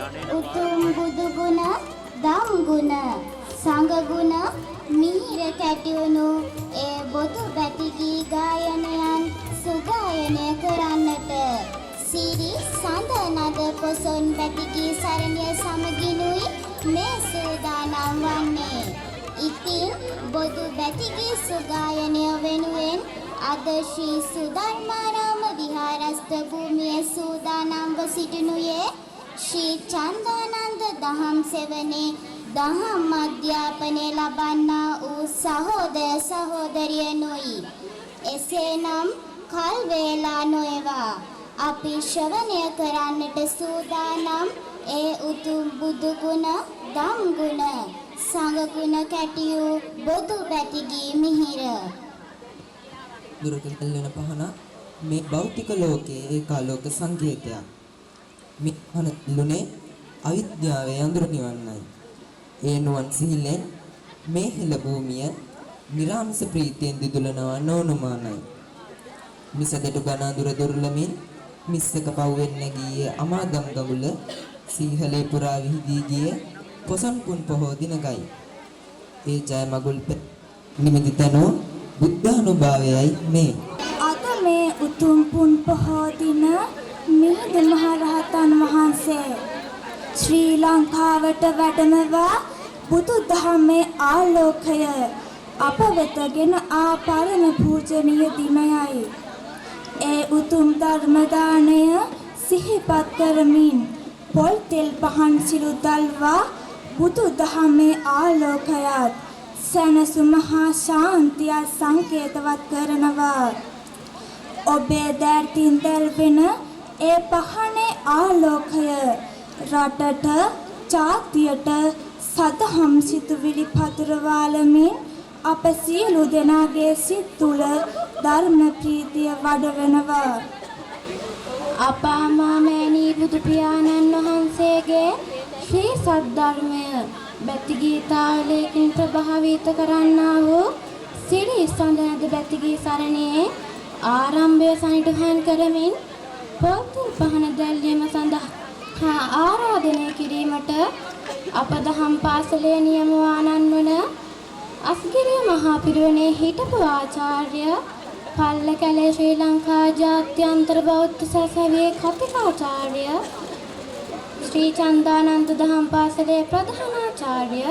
උතුම් බුදු ගුණ, දම් ගුණ, සංඝ ගුණ මිහිර කැටිවුණු ඒ බොදු බැතිගී ගායනයන් සුගායනය කරන්නට සිරි සඳනද පොසොන් බැතිගී සරණිය සමගිනුයි මේ සූදානම් වන්නේ. ඉතින් බොදු බැතිගී සුගායනය වෙනුවෙන් අද ශ්‍රී සුධර්මාරාම විහාරස්ථ භූමියේ සූදානම්ව සිටිනුයේ ශ්‍රී චන්දානන්ද දහම් සෙවණේ දහම් අධ්‍යාපනය ලබන්නා වූ සහෝදර සහෝදරියනුයි. එසේනම් කල් වේලා නොයවා අපි ශ්‍රවණය කරන්නට සූදානම් ඒ උතුම් බුදු ගුණ, දම් ගුණ, සංඝ ගුණ කැටියු බොදු බැතිගී මිහිර. දුරකින් එල්ලෙන පහන මේ භෞතික ලෝකයේ ඒකාලෝක සංකේතයක්. මේ පහන ලුනේ අවිද්‍යාවේ අඳුර නිවන්නයි. ඒ නුවන් සිහිලෙන් මේ හෙළ භූමිය නිරාමස ප්‍රීතියෙන් දිදුලනවා නොනුමානයි. මිසදෙටු ගණ අඳුර දුර්ලමින් මිස්සක පව්වෙන්න ගියේ අමාගම් ගඟුල සීහලේ පුරා විහිදී ගියේ පොසොන් පුන් පොහෝ දිනගයි. ඒ ජය මගුල් නිමිති තනෝ බුද්ධානුභාවයයි මේ. අද මේ උතුම් පුන් පොහෝ දින මිහිඳු මහ රහතන් වහන්සේ ශ්‍රී ලංකාවට වැඩමවා බුදු දහමේ ආලෝකය අප වෙතගෙන ආ පරම පූජනීය දිනයයි. ඒ උතුම් ධර්ම දාණය සිහිපත් කරමින් පොල් තෙල් පහන් සිළු දල්වා බුදු දහමේ ආලෝකයත් සැනසුම හා ශාන්තිය සංකේතවත් කරනවා. ඔබේ දැර්තින් දැල්වෙන ඒ පහනේ ආලෝකය රටට, ජාතියට සදහම් සිතුවිලි පතුරවාලමින් අප සියලු දෙනාගේ සිත් තුළ ධර්ම ප්‍රීතිය වඩවනවා. අපාමාමෑණී බුදු පියාණන් වහන්සේගේ ශ්‍රී සද්ධර්මය බැතිගී තාලයකින් ප්‍රභාවිත කරන්නා වූ සිරි සඳනද බැතිගී සරණියේ ආරම්භය සනිටුහන් කරමින් පොත්තුල් පහන දැල්වීම සඳහා ආරාධනය කිරීමට අප දහම් පාසලේ නියමවානන් වන අස්ගිරිය මහා පිරිවෙනේ හිටපු ආචාර්ය පල්ලකැලේ ශ්‍රී ලංකා ජාත්‍යන්තර බෞද්ධ සැසවියේ කතිකාචාර්ය ශ්‍රී චන්දානන්ද දහම් පාසලේ ප්‍රධානාචාර්ය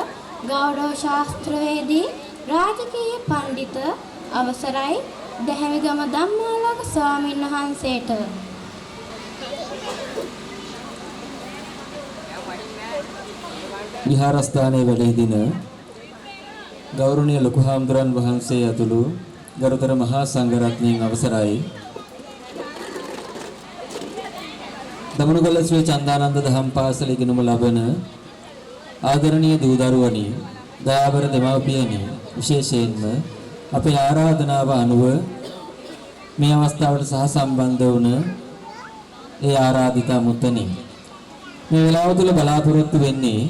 ගෞරව ශාස්ත්‍රවේදී රාජකීය පඬිත අවසරයි දැහැමිගම ධම්මාලෝක ස්වාමීන් වහන්සේට විහාරස්ථානයේ වැඩ සිටින ගෞරවනීය ලොකු හාමුදුරන් වහන්සේ ඇතුළු ගරුතර මහා සංඝරත්නයන් අවසරයි දමනගොල්ල ශ්‍රී චන්දානන්ද දහම් පාසල ඉගෙනුම ලබන ආදරණීය දූ දරුවනි දයාබර දෙමව්පියනි විශේෂයෙන්ම අපේ ආරාධනාව අනුව මේ අවස්ථාවට සහ සම්බන්ධ වුණ ඒ ආරාධිත මුත්තනි මේ වෙලාව තුළ බලාපොරොත්තු වෙන්නේ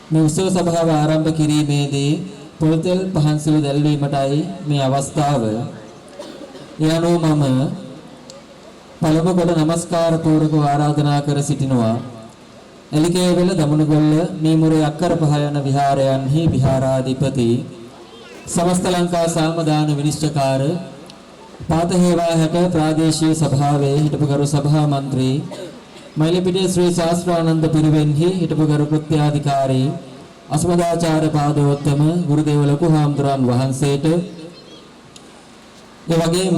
මේ උත්සව සභාව ආරම්භ කිරීමේදී පොල්තෙල් පහන් සිළු දැල්වීමටයි මේ අවස්ථාව. ඒ අනුව මම පළමු කොට নমස්කාර පූර්වක ආරාධනා කර සිටිනවා. එලිකේවල දමනගොල්ල මීමුරේ අක්කර පහ යන විහාරයන්හි විහාරාධිපති සමස්ත ලංකා සාමදාන විනිශ්චයකාර පාතහේවා හැට ප්‍රාදේශීය සභාවේ හිටපු ගරු සභා මන්ත්‍රී මෛලපිටිය ශ්‍රී ශාස්ත්‍රානන්ද පිරිවෙන්හි හිටපු ගරු කෘත්‍යාධිකාරී අස්මදාචාර්ය පාදෝත්තම ගුරුදේව ලොකු හාමුදුරන් වහන්සේට ඒ වගේම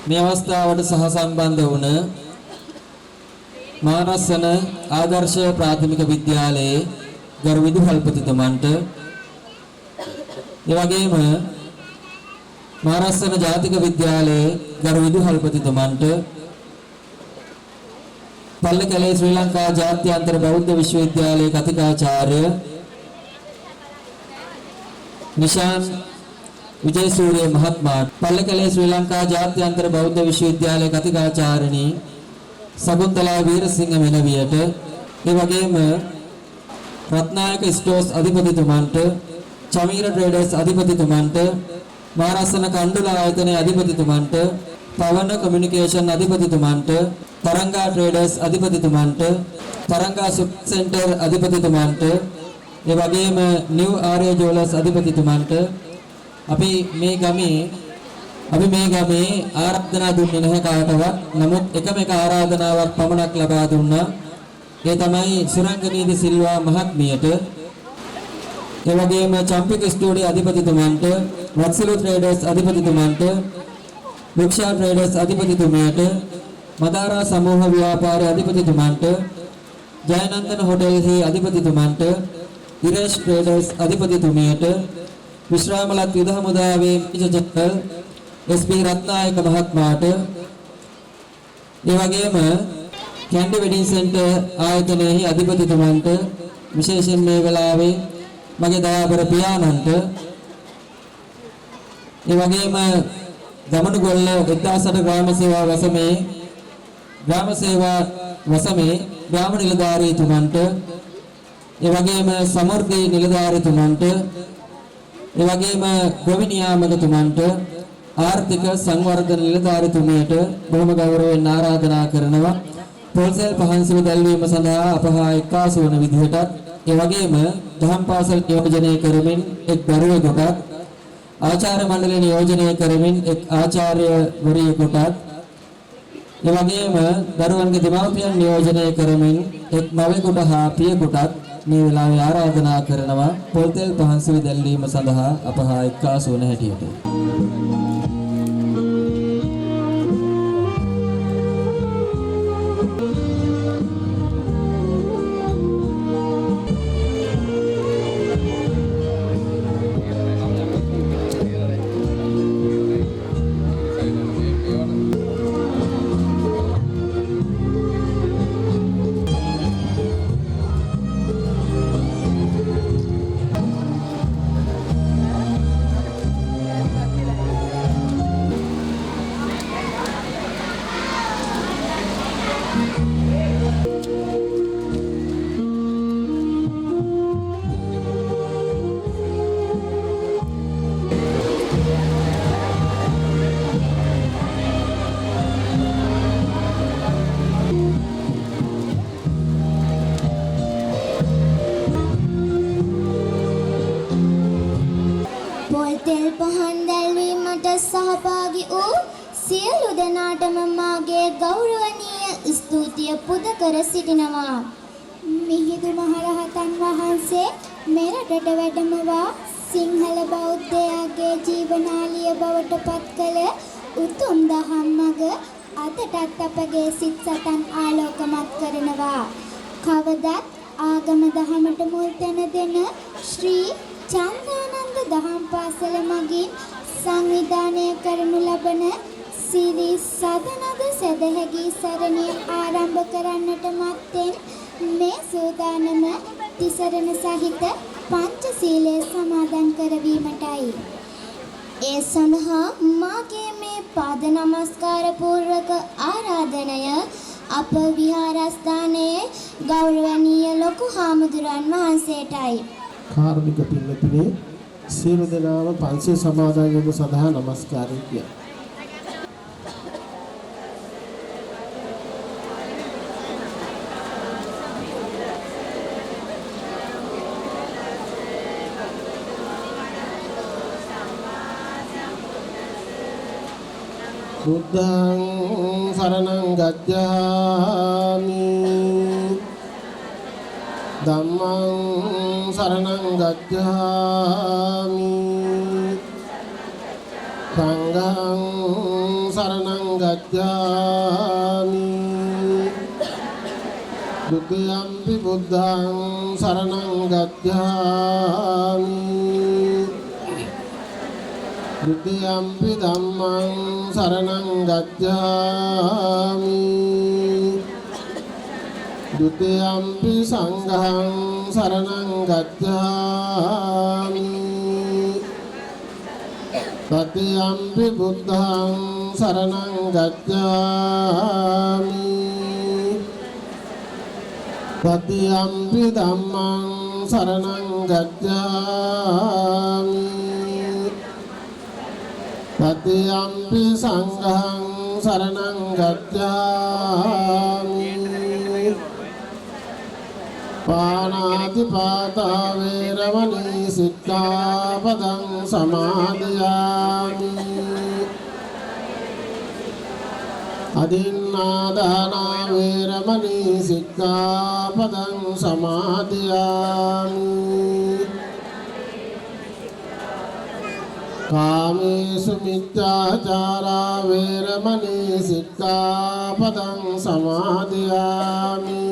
මේ අවස්ථාවට සහ සම්බන්ධ වුණ මානසන ආදර්ශ ප්‍රාථමික විද්‍යාලයේ ගරු විදුහල්පතිතුමන්ට ඒ වගේම මානසන ජාතික විද්‍යාලයේ ගරු විදුහල්පතිතුමන්ට පල්ලකැලේ ශ්‍රී ලංකා ජාත්‍යන්තර බෞද්ධ විශ්වවිද්‍යාලයේ කතිකාචාර්ය නිශාන් විජයසූරිය මහත්මයා පල්ලකැලේ ශ්‍රී ලංකා ජාත්‍යන්තර බෞද්ධ විශ්වවිද්‍යාලයේ කතිකාචාර්යනී සබුන්තලා වීරසිංහ මෙනවියට ඒ වගේම රත්නායක ස්ටෝස් අධිපතිතුමන්ට චමීර ට්‍රේඩර්ස් අධිපතිතුමන්ට, මහරස්සන කණ්ඩුල ආයතනයේ අධිපතිතුමන්ට, පවන කමියුනිකේෂන් අධිපතිතුමන්ට, තරංගා ට්‍රේඩර්ස් අධිපතිතුමන්ට, තරංගා සුප් සෙන්ටර් අධිපතිතුමන්ට, ඒ වගේම නිව් ආර්ය ජුවලර්ස් අධිපතිතුමන්ට අපි මේ ගමේ ආරාධනා දුන්නේ නැහැ කාටවත්. නමුත් එකම එක ආරාධනාවක් පමණක් ලබා දුන්නා. ඒ තමයි සුරංගනීති සිල්වා මහත්මියට, ඒ වගේම Champika studio අධිපතිතුමන්ට, වත්සලු traders අධිපතිතුමන්ට, වෘක්ෂා traders අධිපතිතුමියට, Madara සමූහ ව්‍යාපාර අධිපතිතුමන්ට, ජයනන්දන හොටෙල්හි අධිපතිතුමන්ට, ඉරේෂ් ට්‍රේඩර්ස් අධිපතිතුමියට, විශ්‍රාමලත් යුද හමුදාවේ ජනරල් එස්.පී. රත්නායක මහත්මයාට, ඒ වගේම කැන්ඩි වෙඩින් සෙන්ටර් ආයතනයේ අධිපතිතුමන්ට, විශේෂයෙන් මේ වෙලාවේ මගේ දයාබර පියාණන්ට, ඒ වගේම ගමනුගොල්ල 1008 ග්‍රාම සේවා වසමේ ග්‍රාම නිලධාරීතුමන්ට, ඒ වගේම සමෘද්ධි නිලධාරීතුමන්ට, ඒ වගේම ගොවි නියාමකතුමන්ට, ආර්ථික සංවර්ධන නිලධාරීතුමියට බොහොම ගෞරවයෙන් ආරාධනා කරනවා පොල්සෙල් පහන්සිව දැල්වීම සඳහා අපහා එක්කාසු වන විදිහටත්, ඒ වගේම දහම් පාසල් නියෝජනය කරමින් එක් දරුවෙකුටත්, ආචාර්ය මණ්ඩලය නියෝජනය කරමින් එක් ආචාර්යවරියෙකුටත්, ඒ වගේම දරුවන්ගේ දෙමාපියන් නියෝජනය කරමින් එක් මවෙකුට හා පියෙකුටත් මේ වෙලාවේ ආරාධනා කරනවා පොල්තෙල් පහන්සිව දැල්වීම සඳහා අපහා එක්කාසු වන හැටියට. තෙල් පහන් දැල්වීමට සහභාගී වූ සියලු දෙනාටම මාගේ ගෞරවනීය ස්තුතිය පුද කර සිටිනවා. මිහිඳු මහරහතන් වහන්සේ මෙරටට වැඩමවා සිංහල බෞද්ධයාගේ ජීවනාලිය බවට පත් කළ උතුම් දහම් මඟ අදටත් අපගේ සිත් සතන් ආලෝකමත් කරනවා. කවදත් ආගම දහමට මුල් තැන දෙන ශ්‍රී චන්දානන්ද දහම් පාසල මගින් සංවිධානය කරනු ලබන සිරි සදනද සදහැගී සරණිය ආරම්භ කරන්නට මත්තෙන් මේ සූදානම තිසරණ සහිත පංචශීලය සමාදන් කරවීමටයි. ඒ සඳහා මාගේ මේ පාද නමස්කාර පූර්වක ආරාධනය අප විහාරස්ථානයේ ගෞරවනීය ලොකු හාමුදුරන් වහන්සේටයි. කාර්මික පින්නතුනේ සියලු දෙනාම පන්සිල් සමාදන් වීම සඳහා নমස්කාරය කියයි. බුද්ධං සරණං ගච්ඡාමි ධම්මං සරණං ගච්ඡාමි සංඝං සරණං ගච්ඡාමි ဒုတိယံ පි බුද්ධං සරණං ගච්ඡාමි ဒုတိယံ පි ධම්මං සරණං ගච්ඡාමි ဒုတိယံ පි සංඝං සරණං ගච්ඡාමි တတိယံ පි බුද්ධං සරණං ගච්ඡාමි තතියම්පි ධම්මං සරණං ගච්ඡාමි තතියම්පි සංඝං සරණං ගච්ඡාමි පාණාති පාතා වේරමණී සික්ඛාපදං සමාදියාමි අදින්නාදානා වේරමණී සික්ඛාපදං සමාදියාමි කාමේසු මිච්ඡාචාරා වේරමණී සික්ඛාපදං සමාදියාමි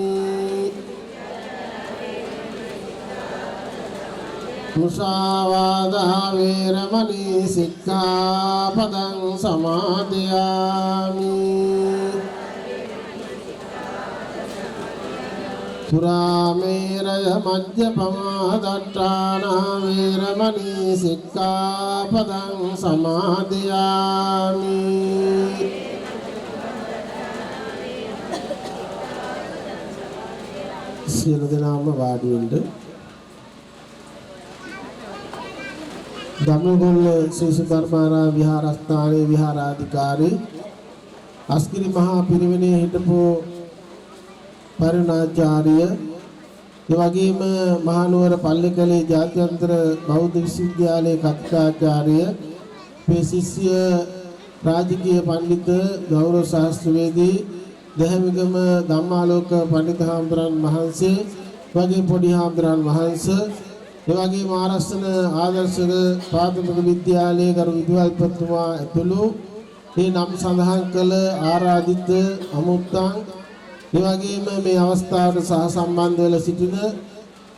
මුසාවාදා වේරමණී සික්ඛාපදං සමාදියාමි සුරාමේරය මජ්ජපමා දට්ඨානා වේරමණී සික්ඛාපදං සමාදියාමි සියලු දෙනාම වාඩි වෙන්න ධම්මගොල්ල ශ්‍රී සුධර්මාරාම විහාරස්ථානයේ විහාරාධිකාරී අස්කිරි මහා පිරිවෙනේ හිටපු පරිණාචාර්ය ඒ වගේම මහනුවර පල්ලේකැලේ ජාත්‍යන්තර බෞද්ධ විශ්වවිද්‍යාලයේ කතිකාචාර්ය මේ ශිෂ්‍ය රාජකීය පඬිත ගෞරව ශාස්ත්‍රවේදී දහමිගම ධම්මාලෝක පඬිත හාමුදුරන් වහන්සේ වගේ පොඩි හාමුදුරන් වහන්සේ ඒ වගේම ආරස්සන ආදර්ශක ප්‍රාථමික විද්‍යාලයේ ගරු විදුහල්පතිතුමා ඇතුළු මේ නම් සඳහන් කළ ආරාධිත අමුත්තන් ඒ වගේම මේ අවස්ථාවට සහ සම්බන්ධ වෙලා සිටින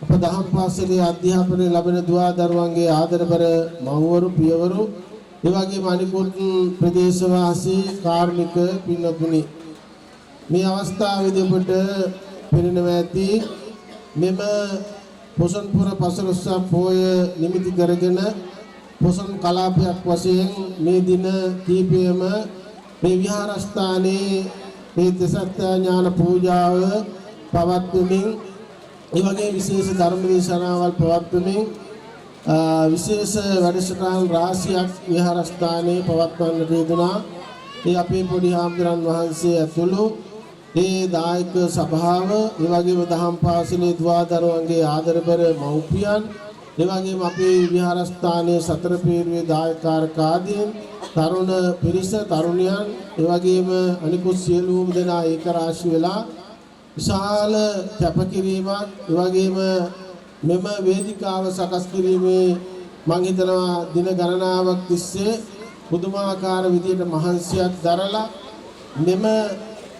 අප දහම් පාසලේ අධ්‍යාපනය ලබන දුවා දරුවන්ගේ ආදරබර මව්වරු පියවරු ඒ වගේම අනිකුත් ප්‍රදේශවාසී කාර්මික පින්වත්නි මේ අවස්ථාවේදී ඔබට පෙනෙනවා ඇති මෙම පොසොන්පුර පසළොස්වක පෝය නිමිති කරගෙන පොසොන් කලාපයක් වශයෙන් මේ දින කීපයම මේ විහාරස්ථානයේ මේ දසත්‍ය ඥාන පූජාව පවත්වමින් ඒ වගේ විශේෂ ධර්ම දේශනාවල් පවත්වමින් විශේෂ වැඩසටහන් රාශියක් විහාරස්ථානයේ පවත්වන්නට යෙදුණා. ඒ අපේ පොඩි හාමුදුරන් වහන්සේ ඇතුළු ඒ දායක සභාව ඒ වගේම දහම් පාසලේ දුවදරුවන්ගේ ආදරබර මව්පියන් ඒ වගේම අපේ විහාරස්ථානයේ සතර පීරුවේ දායකාරකාදීන් තරුණ පිරිස තරුණියන් ඒ වගේම අනිකුත් සියලුම දෙනා ඒක රාශි වෙලා විශාල කැපකිරීමක් ඒ වගේම මෙම වේදිකාව සකස් කිරීමේ මම හිතනවා දින ගණනාවක් තිස්සේ පුදුමාකාර විදියට මහන්සියක් දරලා මෙම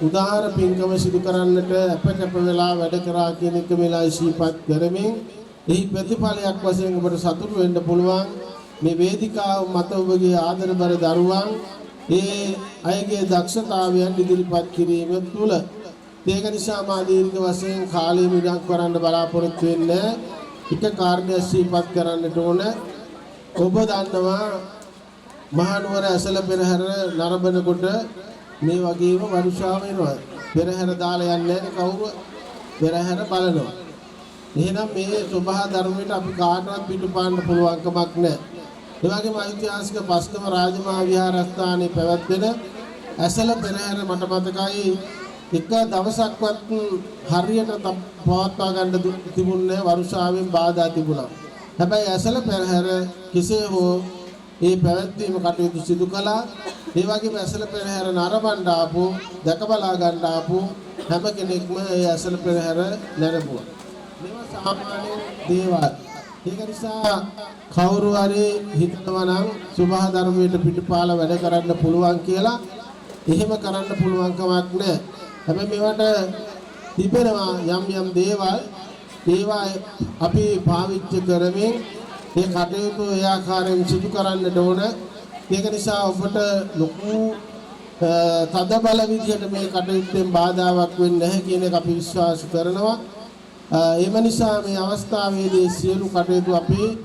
උදාාර පින්කම සිදු කරන්නට අපකප වෙලා වැඩ කරා කියන එක වෙලා ශීපත් කරමින් එහි ප්‍රතිඵලයක් වශයෙන් ඔබට සතුටු වෙන්න පුළුවන් මේ වේදිකාව මත ඔබගේ ආදරබර දරුවන් ඒ අයගේ දක්ෂතාවයන් ඉදිරිපත් කිරීම තුළ ඒක නිසා මා දීර්ඝ වශයෙන් කාලය මිඩක් කරන්න බලාපොරොත්තු වෙන්නේ එක කාර්යයක් ශීපත් කරන්නට ඕන ඔබ දන්නවා මහනුවර ඇසල පෙරහැර නරඹනකොට මේ වගේම වර්ෂාව වෙනවා. පෙරහැර දාලා යන්නේ නැහැ කවුරු පෙරහැර බලනවා. එහෙනම් මේ සබහා ධර්මයට අපි කාටවත් පිටුපාන්න පුළුවන් කමක් නැහැ. ඒ වගේම ඓතිහාසික පස්කම රාජමහා විහාරස්ථානයේ පැවැත්වෙන ඇසල පෙරහැර මට මතකයි එක දවසක්වත් හරියට පවත්වා ගන්න තිබුණේ වර්ෂාවෙන් බාධා තිබුණා. හැබැයි ඇසල පෙරහැර කෙසේ හෝ ඒ පැවැත්වීම කටයුතු සිදු කළා. ඒ වගේම ඇසල පෙරහැර නරඹන්න ආපු දැක බලා ගන්න ආපු හැම කෙනෙක්ම ඒ ඇසල පෙරහැර නැරඹුවා. මේවා සාමාන්‍ය දේවල්. ඒක නිසා කවුරු හරි හිතනවා නම් සුභා ධර්මයට පිටුපාල වැඩ කරන්න පුළුවන් කියලා එහෙම කරන්න පුළුවන් කමක් නැහැ. හැබැයි මේවට තිබෙනවා යම් දේවල් ඒවා අපි පාවිච්චි කරමින් ඒ කටයුතු ඒ ආකාරයෙන් සිදු කරන්නට ඕන. ඒක නිසා ඔබට ලොකු තද බල විදියට මේ කටයුත්තෙන් බාධාවක් වෙන්නේ නැහැ කියන එක අපි විශ්වාස කරනවා. එම නිසා මේ අවස්ථාවේදී සියලු කටයුතු අපි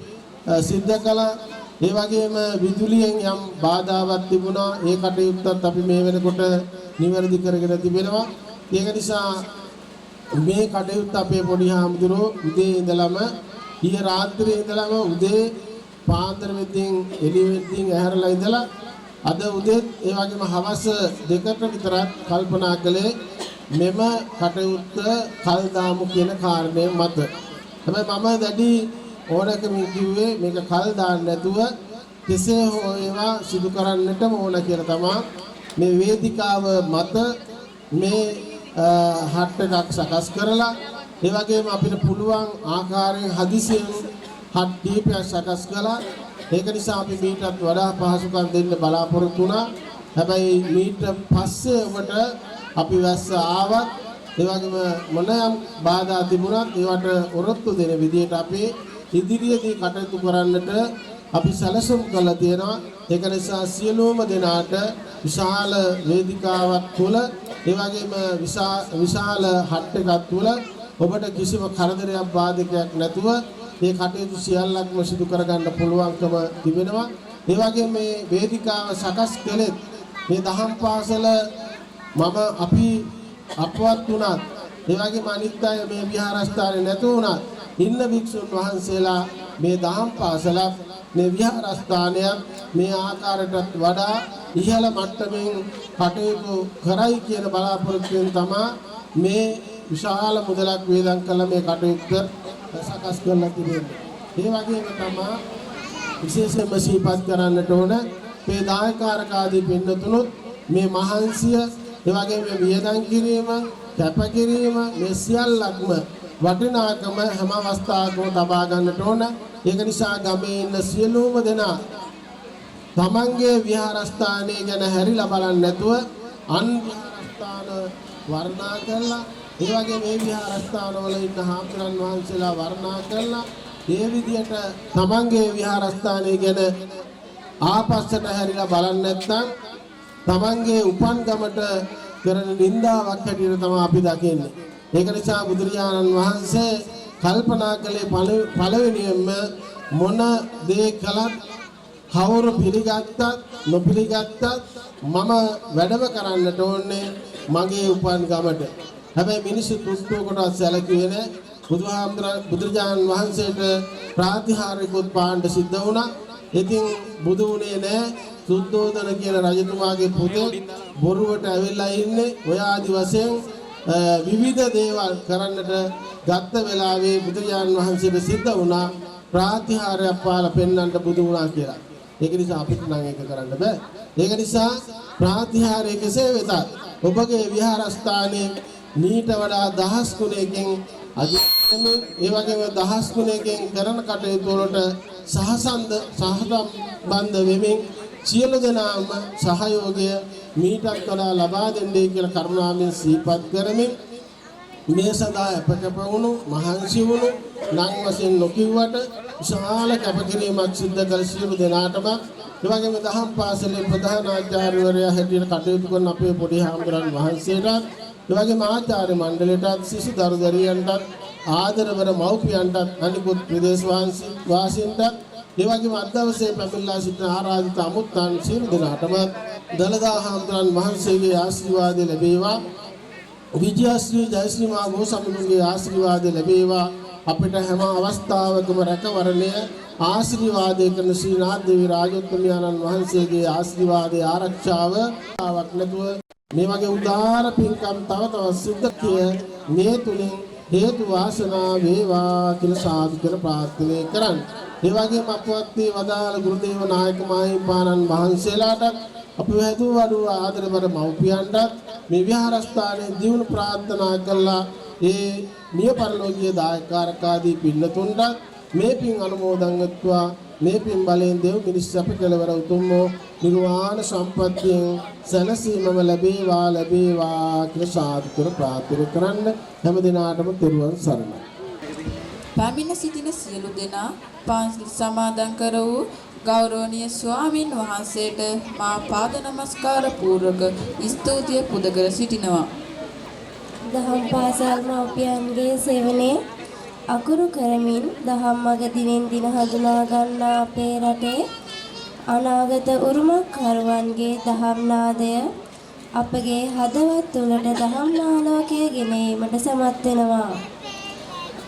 සිද්ධ කළා. ඒ වගේම විදුලියෙන් යම් බාධාවක් තිබුණා. ඒ කටයුත්තත් අපි මේ වෙනකොට නිවැරදි කරගෙන තිබෙනවා. ඒක නිසා මේ කටයුත්ත අපේ පොඩි හාමුදුරුවෝ උදේ ඉඳලම ඊයේ රාත්‍රියේ ඉඳලම උදේ පාන්දර වෙද්දී එළිය වෙද්දී ඇහැරලා ඉඳලා අද උදේත් ඒ වගේම හවස 2ට විතරක් කල්පනා කළේ මෙම කටයුත්ත කල් දාමු කියන කාරණය මත. හැබැයි මම දැඩි ඕනකමින් කිව්වේ මේක කල් දාන්න නැතුව කෙසේ හෝ ඒවා සිදු කරන්නටම ඕන කියලා තමයි මේ වේදිකාව මත මේ හට් එකක් සකස් කරලා ඒ වගේම අපිට පුළුවන් ආකාරයෙන් හදිසියෙන් හට් දීපයක් සකස් කළා. ඒක නිසා අපි මීටත් වඩා පහසුකම් දෙන්න බලාපොරොත්තු වුණා. හැබැයි මීට පස්සේ ඔබට අපි වැස්ස ආවත් ඒ වගේම මොනෑම් බාධා තිබුණත් ඒවට ඔරොත්තු දෙන විදිහට අපි ඉදිරියේදී කටයුතු කරන්නට අපි සැලසුම් කළා තියෙනවා. ඒක නිසා සියලුම දෙනාට විශාල වේදිකාවක් තුල ඒ වගේම විශාල හට් එකක් තුල ඔබට කිසිම කරදරයක් බාධකයක් නැතුව මේ කටයුතු සියල්ලක්ම සිදු කරගන්න පුළුවන්කම තිබෙනවා. ඒ වගේම මේ වේදිකාව සකස් කළේ මේ දහම් පාසල අපි අපවත් වුණත් ඒ වගේම අනිත් අය මේ විහාරස්ථානේ නැතු වුණත් ඉන්න භික්ෂුන් වහන්සේලා මේ දහම් පාසලක් මේ විහාරස්ථානයක් මේ ආකාරයටත් වඩා ඉහළ මට්ටමින් කටයුතු කරයි කියන බලාපොරොත්තුවෙන් තමයි මේ විශාල මුදලක් වේදම් කළ මේ කටයුත්ත සකස් කරලා තිබෙන්නේ. ඒ වගේම තමයි විශේෂයෙන්ම සිහිපත් කරන්නට ඕන මේ දායකාරකාදී පින්නතුණුත් මේ මහන්සිය ඒ වගේම වියදම් කිරීම කැපකිරීම මේ සියල්ලක්ම වටිනාකම හැම අවස්ථාවකම තබා ගන්නට ඕන. ඒක නිසා ගමේ ඉන්න සියලුම දෙනා තමන්ගේ විහාරස්ථානය ගැන හැරිලා බලන්නේ නැතුව අන් විහාරස්ථාන වර්ණනා කරලා ඒ වගේ මේ විහාරස්ථානවල ඉන්න හාමුදුරන් වහන්සේලා වර්ණනා කරලා ඒ විදිහට තමන්ගේ විහාරස්ථානය ගැන ආපස්සට හැරිලා බලන්නේ නැත්නම් තමන්ගේ උපන් ගමට කරන නින්දාවක් හැටියට තමයි අපි දකින්නේ. ඒක නිසා බුදුරජාණන් වහන්සේ කල්පනා කළේ පළවෙනියෙන්ම මොන දේ කළත් කවුරු පිළිගත්තත් නොපිළිගත්තත් මම වැඩම කරන්නට ඕනේ මගේ උපන් ගමට. හැබැයි මිනිස්සු තුස්තුවකට සැලකුවේ නැහැ. බුදුරජාණන් වහන්සේට ප්‍රාතිහාර්යකුත් පාන්න සිද්ධ වුණා. ඉතින් බුදු වුණේ නැහැ. සුද්ධෝදන කියන රජතුමාගේ පුතේ බොරුවට ඇවිල්ලා ඉන්නේ. ඔය ආදි වශයෙන් විවිධ දේවල් කරන්නට ගත්ත වෙලාවේ බුදුරජාණන් වහන්සේට සිද්ධ වුණා ප්‍රාතිහාර්යයක් පාලා පෙන්වන්න බුදු වුණා කියලා. ඒක නිසා අපිට නම් ඒක කරන්න බෑ. ඒක නිසා ප්‍රාතිහාර්ය කෙසේ වෙතත් ඔබගේ විහාරස්ථානයේ මීට වඩා දහස් ගුණයකින් අධිකමෙන් ඒ වගේම දහස් ගුණයකින් කරන කටයුතු වලට සහසම්බන්ධ වෙමින් සියලු දෙනාම සහයෝගය මීටත් වඩා ලබා දෙන්නේ කියලා කරුණාවෙන් සිහිපත් කරමින් මේ සඳහා අපකප වුණු මහන්සි වුණු නම් වශයෙන් නොකියුවට විශාල කැපකිරීමක් සිද්ධ කළ සියලු දෙනාටම ඒ වගේම දහම් පාසලේ ප්‍රධාන ආචාර්යවරයා හැටියට කටයුතු කරන අපේ පොඩි හාමුදුරන් වහන්සේට ඒ වගේම ආචාර්ය මණ්ඩලයටත් සිසු දරුදරියන්ටත් ආදරවර මව්පියන්ටත් අනිකුත් ප්‍රදේශ වාසීන්ටත් ඒ වගේම අද දවසේ පැමිණලා සිටින ආරාධිත අමුත්තන් සියලු දෙනාටම දලදා හාමුදුරන් වහන්සේගේ ආශිර්වාද ලැබේවා. විජයශ්‍රී ජයශ්‍රී මා ගෝසමිනුගේ ආශිර්වාද ලැබේවා. අපිට හැම අවස්ථාවකම රැකවරණය ආශිර්වාදයේ කරන ශ්‍රී නාථ දේවී රාජෝත්තමයන්න් වහන්සේගේ ආශිර්වාදයේ ආරක්ෂාව ආවක් නැතුව මේ වගේ උදාාර පින්කම් තව තවත් සිද්ධ කිය මේ තුලින් හේතු වාසනා වේවා කියලා සාදු කියලා ප්‍රාර්ථනා කරන්න. ඒ වගේම අපවත් වී වදාළ ගුරුදේව නායක මාහිමිපාණන් වහන්සේලාට අපි වැදු වඩු ආදරවර මව්පියන්ට මේ විහාරස්ථානයේ දියුණු ප්‍රාර්ථනා කළා. ඒ මිය පරලෝකීය දායකාරකාදී පින්නතුන්ට මේ පින් අනුමෝදන් වෙත්වා මේ පින් බලෙන් දෙව් මිනිස් අප කෙලවර උතුම් නිර්වාණ සම්පත්තියෙන් සැනසීමම ලැබේවා කියලා සාදු කර ප්‍රාර්ථනා කරන්න. හැම දිනාටම තෙරුවන් සරණයි. පැමිණ සිටින සියලු දෙනා පන්සල් සමාදන් කර වූ ගෞරවනීය ස්වාමින් වහන්සේට මා පාද නමස්කාර පූර්වක ස්තුතිය පුද කර සිටිනවා. දහම් පාසල් මව්පියන්ගේ සේවනයේ අකුරු කරමින් දහම් මඟ දිනෙන් දින හඳුනා ගන්නා අපේ රටේ අනාගත උරුමකරුවන්ගේ දහම් නාදය අපගේ හදවත් තුළට දහම් ආලෝකය ගෙන ඒමට සමත් වෙනවා.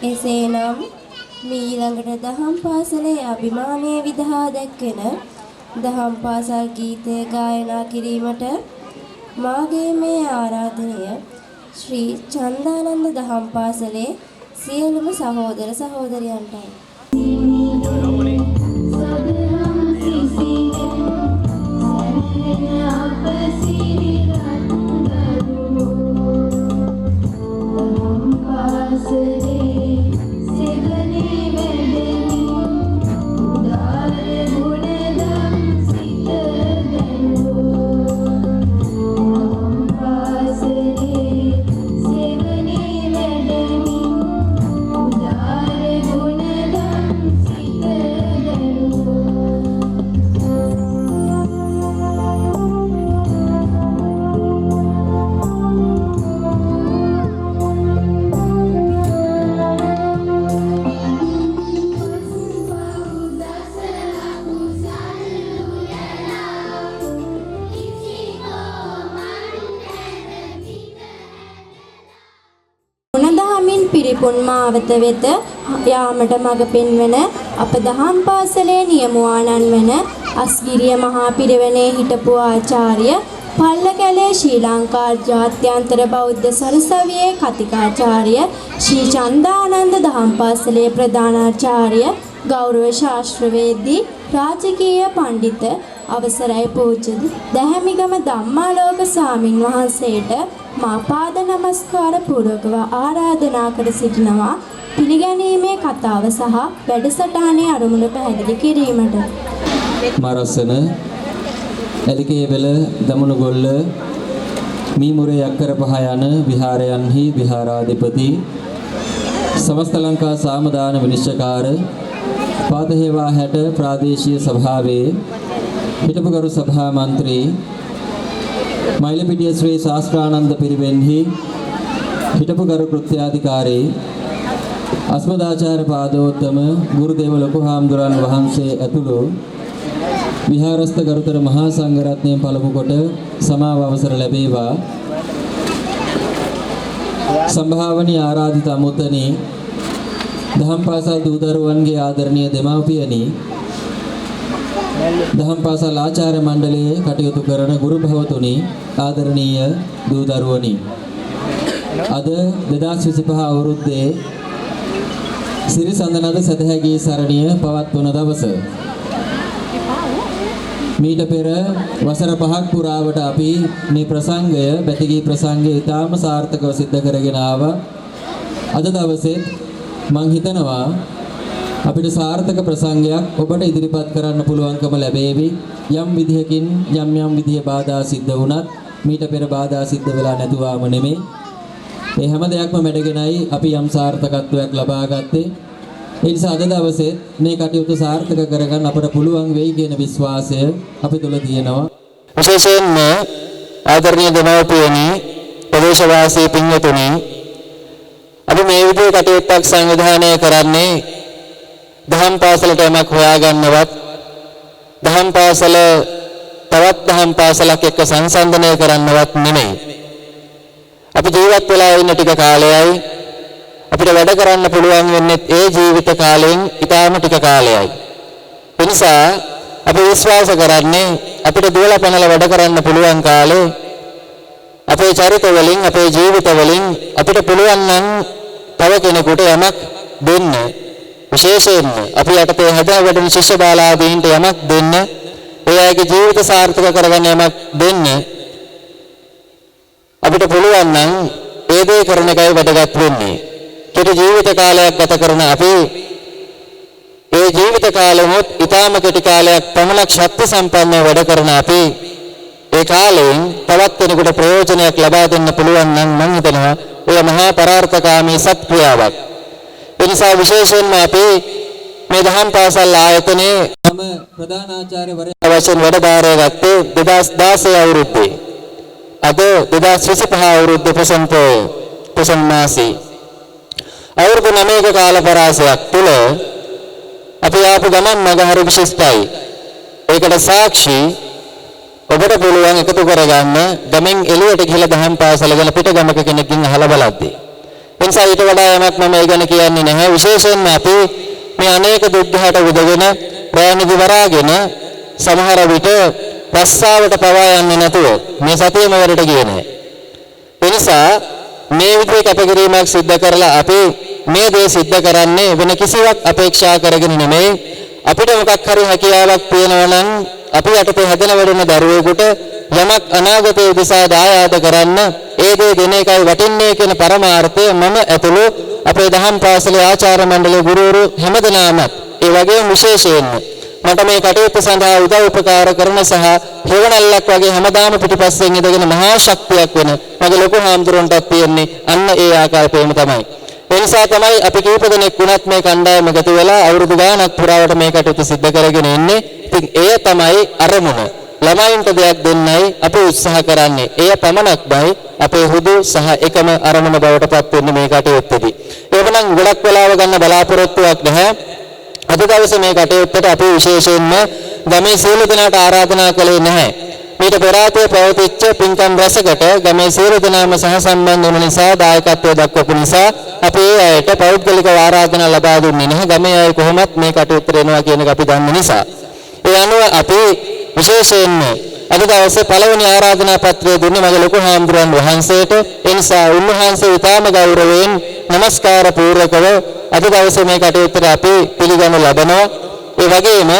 එසේනම් මීළඟට දහම් පාසලේ අභිමානය විදහා දැක්වෙන දහම් පාසල් ගීතය ගායනා කිරීමට මාගේ මේ ආරාධනය ශ්‍රී චන්දානන්ද දහම් පාසලේ සියලුම සහෝදර සහෝදරියන්ටයි. පිරිපුන් මාවත වෙත යාමට මඟ පෙන්වන අප දහම් පාසලේ නියමුවාණන් වන අස්ගිරිය මහා පිරිවෙනේ හිටපු ආචාර්ය පල්ලකැලේ ශ්‍රී ලංකා ජාත්‍යන්තර බෞද්ධ සරසවියේ කතිකාචාර්ය ශ්‍රී චන්දානන්ද දහම් පාසලේ ප්‍රධානාචාර්ය ගෞරව ශාස්ත්‍රවේදී රාජකීය පඬිත අවසරයි පූජ්‍ය දැහැමිගම ධම්මාලෝක ස්වාමින් වහන්සේට මා පාද නමස්කාර පූර්වකව ආරාධනා කර සිටිනවා පිළිගැනීමේ කතාව සහ වැඩසටහනේ අරමුණ පැහැදිලි කිරීමට. මරසන එලිකේවල දමනුගොල්ල මීමුරේ අක්කර පහ යන විහාරයන්හි විහාරාධිපති සමස්ත ලංකා සාමදාන විනිශ්චයකාර පාදහේවා 60 ප්‍රාදේශීය සභාවේ හිටපු ගරු සභා මන්ත්‍රී මයිලපිටිය ශ්‍රී ශාස්ත්‍රානන්ද පිරිවෙන්හි හිටපු ගරු කෘත්‍යාධිකාරී අස්මදාචාර්ය පාදෝත්තම ගුරුදේව ලොකු හාමුදුරන් වහන්සේ ඇතුළු විහාරස්ත ගරුතර මහා සංඝරත්නයෙන් පළමු කොට සමාව අවසර ලැබේවා. සම්භාවනීය ආරාධිත අමුතනි දහම් පාසල් දූ දරුවන්ගේ ආදරණීය දෙමව්පියනි දහම් පාසල් ආචාර්ය මණ්ඩලයේ කටයුතු කරන ගුරු භවතුනි ආදරණීය දූ දරුවනි අද 2025 අවුරුද්දේ සිරිසඳනද සදහැගී සරණිය පවත්වන දවස. මීට පෙර වසර 5ක් පුරාවට අපි මේ ප්‍රසංගය බැතිගී ප්‍රසංගය ඉතාම සාර්ථකව සිද්ධ කරගෙන ආවා. අද දවසේත් මං හිතනවා අපිට සාර්ථක ප්‍රසංගයක් ඔබට ඉදිරිපත් කරන්න පුළුවන්කම ලැබේවි. යම් විදිහකින් යම් විදිහේ බාධා සිද්ධ වුණත් මීට පෙර බාධා සිද්ධ වෙලා නැතුවම නෙමෙයි. ඒ හැම දෙයක්ම මැඩගෙනයි අපි යම් සාර්ථකත්වයක් ලබා ගත්තේ. ඒ නිසා අද දවසේ මේ කටයුතු සාර්ථක කරගන්න අපට පුළුවන් වෙයි කියන විශ්වාසය අපි තුල තියෙනවා. විශේෂයෙන්ම ආදරණීය දෙමව්පියනි, ප්‍රදේශවාසී පින්වතුනි, අපි මේ විදිහේ කටයුත්තක් සංවිධානය කරන්නේ දහම් පාසලට යමක් හොයාගන්නවත්, දහම් පාසල තවත් දහම් පාසලක් එක්ක සංසන්දනය කරන්නවත් නෙමෙයි. අපි ජීවත් වෙලා ඉන්න ටික කාලයයි අපිට වැඩ කරන්න පුළුවන් වෙන්නේ ඒ ජීවිත කාලයෙන් ඊටාම ටික කාලයයි. ඒ නිසා අපි විශ්වාස කරන්නේ අපිට දුවලා පැනලා වැඩ කරන්න පුළුවන් කාලේ අපේ චරිත වලින් අපේ ජීවිත වලින් අපිට පුළුවන් නම් තව කෙනෙකුට යමක් දෙන්න. විශේෂයෙන්ම අපි යටතේ හදා වැඩන ශිෂ්‍ය බාලාදීන්ට යමක් දෙන්න, ඒ අයගේ ජීවිත සාර්ථක කරගන්න යමක් දෙන්න අපිට පුළුවන් නම් ඒ දේ කරන එකයි වැදගත් වෙන්නේ. කෙටි ජීවිත කාලයක් ගත කරන අපි ඒ ජීවිත කාලෙමුත් ඊටාම කෙටි කාලයක් පමණක් ශක්ති සම්පන්නව වැඩ කරන අපි ඒ කාලයෙන් තවත් කෙනෙකුට ප්‍රයෝජනයක් ලබා දෙන්න පුළුවන් නම් මම හිතනවා ඔය මහා පරාර්ථකාමී සත්ක්‍රියාවක්. ඒ නිසා විශේෂයෙන්ම අපි මේ දහම් පාසල් ආයතනයේ මම ප්‍රධානාචාර්යවරයා වශයෙන් වැඩබාරය ගත්තේ 2016 අවුරුද්දේ. අද 2025 අවුරුද්දේ ප්‍රසන්න මාසී අවුරුදු 9ක කාල පරාසයක් තුළ අපි ආපු ගමන් මග හරි විශිෂ්ටයි. ඒකට සාක්ෂි ඔබට පුළුවන් එකතු කරගන්න ගමෙන් එළියට ගිහලා දහම් පාසල ගැන පිටගමක කෙනෙක්ගෙන් අහලා බලද්දී. එනිසා ඊට වඩා යමක් මම ඒ ගැන කියන්නේ නැහැ. විශේෂයෙන්ම අපි මේ අනේක දුක්ඛයට උදගෙන බෑනිදි වරාගෙන සමහර විට රස්සාවට පවා යන්නේ නැතුව මේ සතියම වලට ගියේ නැහැ. එනිසා මේ විදිහේ කැපකිරීමක් සිද්ධ කරලා අපි මේ දේ සිද්ධ කරන්නේ වෙන කිසිවක් අපේක්ෂා කරගෙන නෙමෙයි. අපිට මොකක් හරි හැකියාවක් තියෙනවා නම් අපි යටතේ හැදෙන වැඩෙන දරුවෙකුට යමක් අනාගතයේ දිසා දායාද කරන්න ඒ දේ දෙන එකයි වටින්නේ කියන පරමාර්ථය මම ඇතුළු අපේ දහම් පාසලේ ආචාර්ය මණ්ඩලයේ ගුරුවරු හැමදෙනාම ඒ වගේම විශේෂයෙන්ම මට මේ කටයුත්ත සඳහා උදව් උපකාර කරන සහ හේවණල්ලක් වගේ හැමදාම පිටිපස්සෙන් ඉඳගෙන මහා ශක්තියක් වෙන මගේ ලොකු හාමුදුරන්ටත් තියෙන්නේ අන්න ඒ ආකාරයෙන්ම තමයි. ඒ නිසා තමයි අපි කීප දෙනෙක් වුණත් මේ කණ්ඩායම එකතු වෙලා අවුරුදු ගාණක් පුරාවට මේ කටයුතු සිද්ධ කරගෙන ඉන්නේ. ඉතින් එය තමයි අරමුණ. ළමයින්ට දෙයක් දෙන්නයි අපි උත්සාහ කරන්නේ. එය පමණක්මයි අපේ හුදු සහ එකම අරමුණ බවට පත් වෙන්නේ මේ කටයුත්තේදී. ඒකනම් ගොඩක් වෙලාව ගන්න බලාපොරොත්තුවක් නැහැ. අද දවසේ මේ කටයුත්තට අපි විශේෂයෙන්ම ගමේ සියලු දෙනාට ආරාධනා කළේ නැහැ. මීට පෙර ආතේ පවතිච්ච පින්කම් රැසකට ගමේ සියලු දෙනාම සහසම්බන්ධ වුණ නිසා දායකත්වය දක්වපු නිසා අපි ඒ අයට පෞද්ගලිකව ආරාධනා ලබා දුන්නේ නැහැ. ගමේ අය කොහොමත් මේ කටයුත්තට එනවා කියන එක අපි දන්න නිසා. ඒ අනුව අපි විශේෂයෙන්ම අද දවසේ පළවෙනි ආරාධනා පත්‍රය දුන්නේ මගේ ලොකු හාමුදුරන් වහන්සේට. ඒ නිසා උන්වහන්සේ ඉතාම ගෞරවයෙන් নমස්කාර පූර්වකව අද දවසේ මේ කටයුත්තට අපි පිළිගනු ලබනවා. ඒ වගේම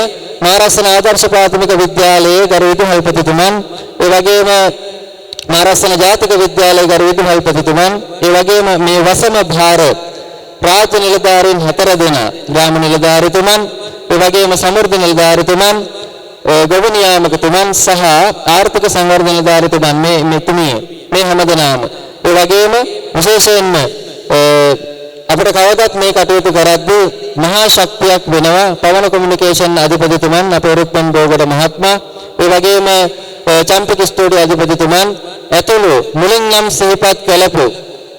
මාරස්සන ආදර්ශ ප්‍රාථමික විද්‍යාලයේ ගරු විදුහල්පතිතුමන්, ඒ වගේම මාරස්සන ජාතික විද්‍යාලයේ ගරු විදුහල්පතිතුමන්, ඒ වගේම මේ වසම භාර රාජ්‍ය නිලධාරීන් 4 දෙනා, ග්‍රාම නිලධාරීතුමන්, ඒ වගේම සමෘද්ධි නිලධාරීතුමන්, ගොවි නියාමකතුමන් සහ ආර්ථික සංවර්ධන නිලධාරීතුමන් මේ හැමදෙනාම, ඒ වගේම විශේෂයෙන්ම අපිට කවදත් මේ කටයුතු කරද්දී මහා ශක්තියක් වෙනවා පවන කොමියුනිකේෂන් අධිපතිතුමන් අපේ රුක්මන් බෝගඩ මහත්මයා, ඒ වගේම චම්පික ස්ටුඩියෝ අධිපතිතුමන් ඇතුළු මුලින් නම් සිහිපත් කළපු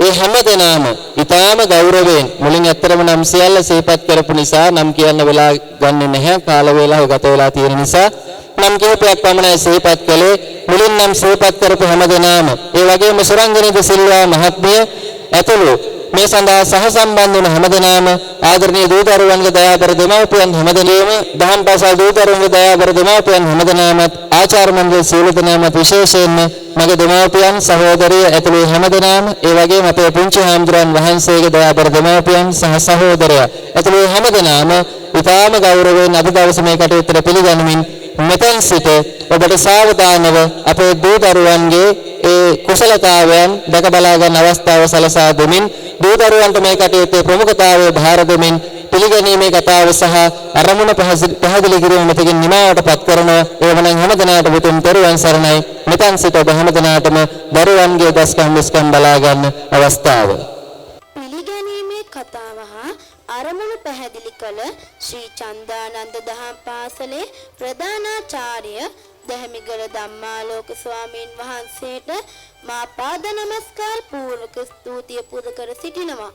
ඒ හැමදෙනාම ඊටාම ගෞරවයෙන් මුලින් ඇත්තරම නම් සියල්ල සිහිපත් කරපු නිසා නම් කියන්න වෙලා ගන්නෙ නැහැ, කාල වේලාව ගත වෙලා තියෙන නිසා නම් කිහිපයක් පමණයි සිහිපත් කළේ. මුලින් නම් සිහිපත් කරපු හැමදෙනාම, ඒ වගේම සුරංගනීද සිල්වා මහත්මිය ඇතුළු මේ සඳහා සහසම්බන්ධ වන හැමදෙනාම ආදරණීය දූ දරුවන්ගේ දයාබර දෙමව්පියන් හැමදෙනාම දහම් පාසල් දූ දරුවන්ගේ දයාබර දෙමව්පියන් හැමදෙනාම ආචාර්ය මණ්ඩල සියලු දෙනාම විශේෂයෙන්ම මගේ දෙමව්පියන් සහෝදරිය ඇතුළු හැමදෙනාම, ඒ වගේම අපේ පුංචි හාමුදුරන් වහන්සේගේ දයාබර දෙමව්පියන් සහ සහෝදරයා ඇතුළු හැමදෙනාම ඉතාම ගෞරවයෙන් අද දවසේ මේ කටයුත්තට පිළිගනිමින් මෙතෙන් සිට ඔබට සාවධානව අපේ දූ දරුවන්ගේ ඒ කුසලතාවයන් දැක බලා ගන්න අවස්ථාව සලසා දෙමින් දූ දරුවන්ට මේ කටයුත්තේ ප්‍රමුඛතාවය භාර දෙමින් පිළිගැනීමේ කතාව සහ අරමුණ පැහැදිලි කිරීම මෙතකින් නිමාවටපත් කරන එවනම් හැමදෙනාට මුතුන් දරුවන් සරණයි. මෙතෙන් සිට ඔබ හැමදෙනාටම දරුවන්ගේ දස්කම් විස්කම් බලා ගන්න අවස්ථාව. පිළිගැනීමේ කතාව හා අරමුණ පැහැදිලි කළ ශ්‍රී චන්දානන්ද දහම් පාසලේ ප්‍රධානාචාර්ය දැහැමිගල ධම්මාලෝක ස්වාමීන් වහන්සේට මා පාද නමස්කාර පූර්වක ස්තුතිය පුද කර සිටිනවා.